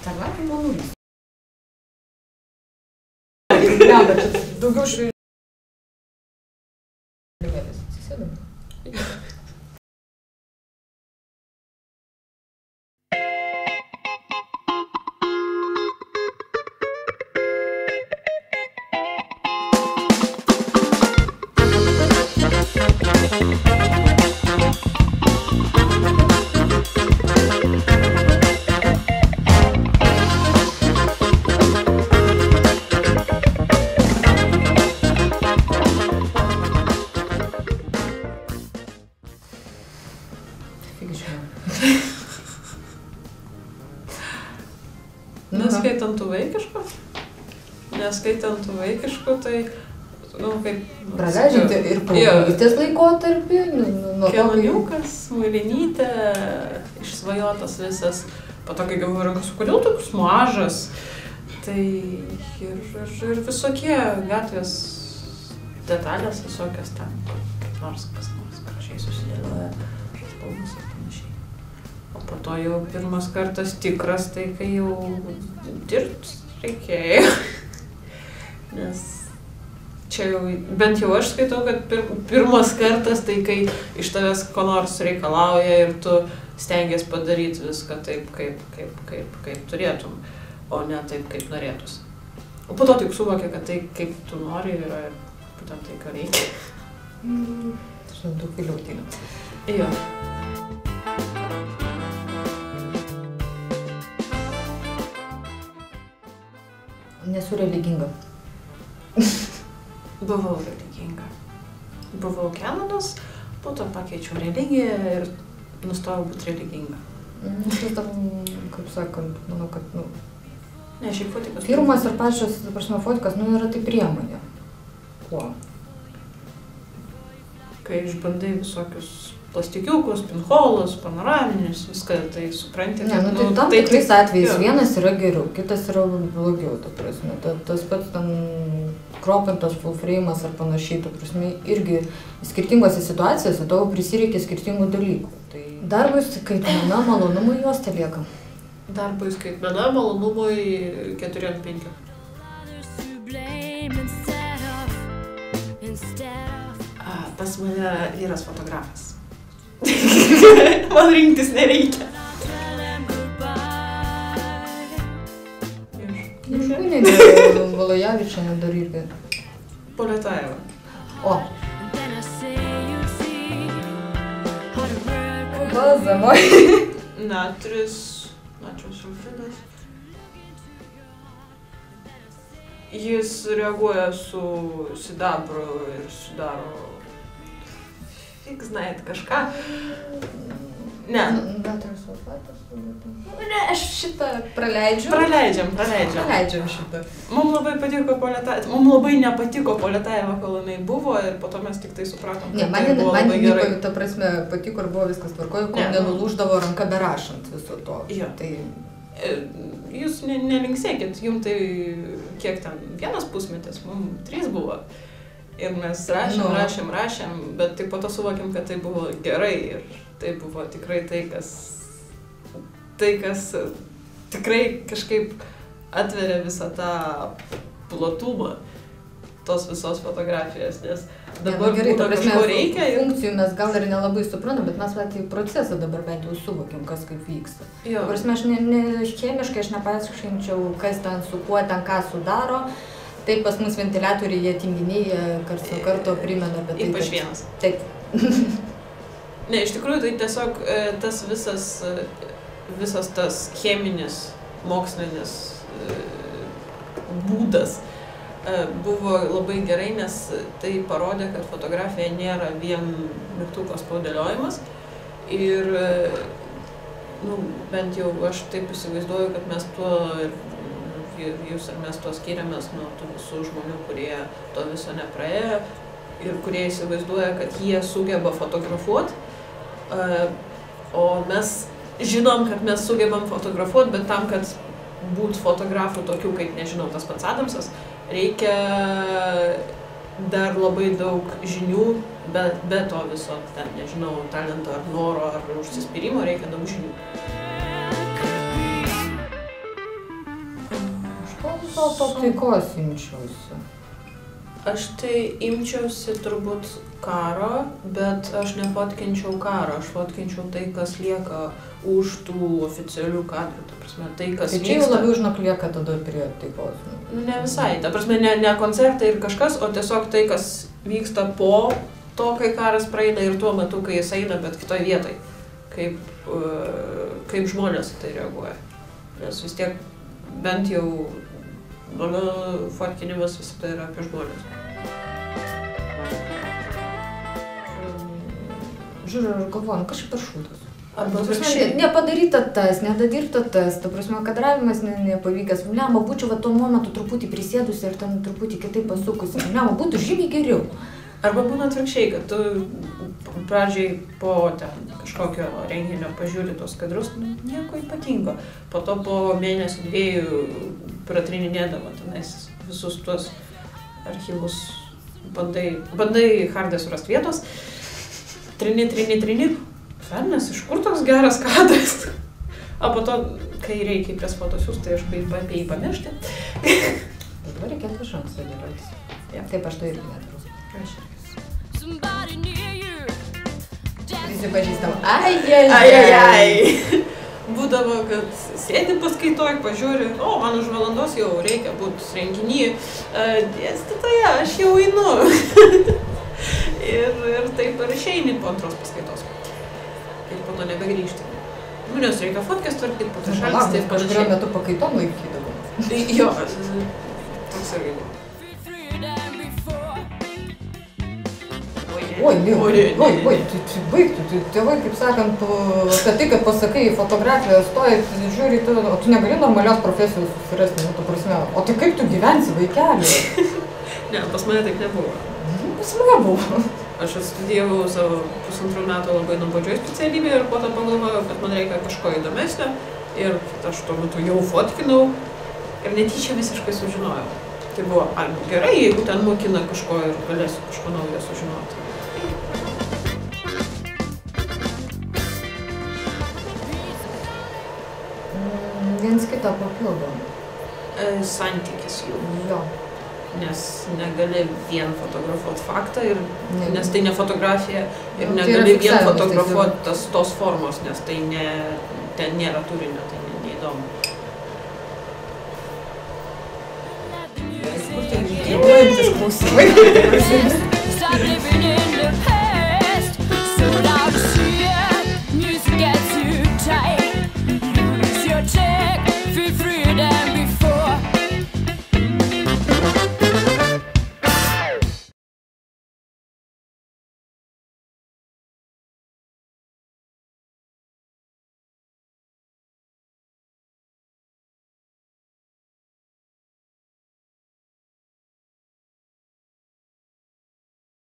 Tarnaitė buvo 0. Daugiau šviežių. Atsisėdam. Neskaitant tų vaikiškų, tai, kaip... Praleidžiant ir paauglystės laikotarpį, Keloniukas, Muilinytė, išsvajotas visas, po to, kai gavau rankas, kodėl toks mažas, tai ir visokie gatvės detalės, visokios ten, kas nors gražiai susidėlioja, spalvus ir panašiai. O po to jau pirmas kartas tikras, tai kai jau dirbt reikėjo. Nes čia jau, bent jau aš skaitau, kad pirmas kartas tai, kai iš tavęs ko nors reikalauja ir tu stengies padaryti viską taip, kaip turėtum, o ne taip, kaip norėtus. O po to tik suvokia, kad tai, kaip tu nori, yra būtent tai, ką reikia. Žinau, daug vėliau ateina. Jo. Nesu religinga. Buvau religinga. Buvau kanonas, po to pakeičiau religiją ir nustojau būti religinga. Kaip sakant, manau, kad, Ne, šiaip fotikas. Pirmas ir pačios, fotikas, yra tai priemonė. Kuo? Kai išbandai visokius plastikiukus, pinholus, panoraminius, viską, tai supranti, kad... Ne, tai tam tikrais atvejais vienas yra geriau, kitas yra blogiau, ta prasme. Tas pats ten kropintas full frame'as ar panašiai, ta prasme, irgi skirtingose situacijose tavo prisireikia skirtingų dalykų. Tai darbui skaitmena, malonumui juosta lieka. Darbui skaitmena, malonumui 4/5. Pas mane vyras fotografas. Man rinktis nereikia. Valajavičienė dar irgi. Polietaeva. O. Baza, moj. Natrius sulfidas. Jis reaguoja su sidabru ir sudaro fik znait kažką. Ne. Natrius sulfatas. Ne, aš šitą praleidžiu. Praleidžiam šitą. Mums labai patiko Polietaeva. Mums labai nepatiko Polietaeva, kol jinai buvo ir po to mes tik tai supratom, kad tai buvo labai gerai. Man, ta prasme, patiko ir buvo viskas tvarkoje, kol nenulūždavo ranka berašant viso to. Jo. Tai jūs nelinksėkit, jums tai kiek ten 1 pusmetis, mums 3 buvo. Ir mes rašėm, bet tai po to suvokėm, kad tai buvo gerai ir tai buvo tikrai tai, kas tikrai kažkaip atveria visą tą platumą tos visos fotografijos, nes dabar būtų kažko reikia. Funkcijų mes gal ir nelabai suprantam, bet mes patį procesą dabar bent jau suvokiam, kas kaip vyksta. Prasme, aš chemiškai, aš nepaaiškinčiau, kas ten su kuo ten ką sudaro. Taip pas mus ventiliatoriai, jie tinginiai, jie karts nuo karto primena apie tai. Ypač vienas. Taip. Ne, iš tikrųjų, tai tiesiog tas visas tas cheminis, mokslinis būdas buvo labai gerai, nes tai parodė, kad fotografija nėra vien mygtuko spaudėliojimas. Ir, bent jau aš taip įsivaizduoju, kad mes tuo jūs ar mes tuo skiriamės nuo tų visų žmonių, kurie to viso nepraėjo ir kurie įsivaizduoja, kad jie sugeba fotografuoti, o mes žinom, kad mes sugebam fotografuoti, bet tam, kad būt fotografų tokių, kaip, nežinau, tas pats Adamsas, reikia dar labai daug žinių, be to viso, ten, nežinau, talento ar noro ar užsispyrimo, reikia daug žinių. to taikos imčiausi? Aš tai imčiausi turbūt karo, bet aš nefotkinčiau karo, aš fotkinčiau tai, kas lieka už tų oficialių kadrų, ta prasme, tai, kas vyksta. Tai čia jau labiau, žinok, lieka tada prie taikos. Ne visai, ta prasme, ne koncertai ir kažkas, o tiesiog tai, kas vyksta po to, kai karas praeina ir tuo metu, kai jis eina, bet kitoj vietoj, kaip žmonės tai reaguoja. Nes vis tiek bent jau mano fotkinimas visada yra apie žmonės. Žiūriu, galvoju, kažkaip per šūdas. Arba nepadaryta tas, nedadirbta tas, ta prasme, kadravimas nepavykęs. Lemma, būčiau va tuo momentu truputį prisėdusi ir ten truputį kitaip pasukusi. Lemma, būtų žymiai geriau. Arba būna atvirkščiai, kad tu pradžiai po ten kažkokio renginio pažiūri tos kadrus, nieko ypatingo. Po to po mėnesį dviejų pratrininėdama tenais visus tuos archyvus, bandai hardė surast vietos, trini. Fernes, iš kur toks geras kadras? O po to, kai reikia pries fotosius, tai aš kaip apie jį pamiršti. Dabar reikėtų iš anksto dėliotis. Taip, aš to irgi netrusiu. Prisipažįstam. Ai. Būdavo, kad sėdi paskaitoj, pažiūri, man už valandos jau reikia būti renginy. Dėstytoja, aš jau einu. ir taip ir išeini po antros paskaitos. Ir po to nebegrįžti. Nes reikia fotkės tvarkyti, po to šalis, tai panašiai. Kažkurio metu pakaitom laikydavo. Jo, toks irgi buvo. Oi, tai baigtų. Tėvai, kaip sakant, apie tai, kad pasakai, fotografiją stoji, žiūri, o tu negali normalios profesijos susirasti, tu prasme, o tai kaip tu gyvensi, vaikeli? Ne, pas mane taip nebuvo. Pas mane buvo. Aš studijavau savo 1,5 metų labai nuobodžioj specialybė ir po to pagalvojau, kad man reikia kažko įdomesnio ir aš tuo metu jau fotkinau ir netyčia visiškai sužinojau. Tai buvo, gerai, jeigu ten mokina kažko ir galėsiu kažko naujo sužinoti. Viens kitą papildom. Santykis jų. Jo. Nes negali vien fotografuoti faktą, nes tai ne fotografija ir negali vien fotografuoti tos formos, nes tai ten nėra turinio, tai neįdomu. Kur tai klausimai?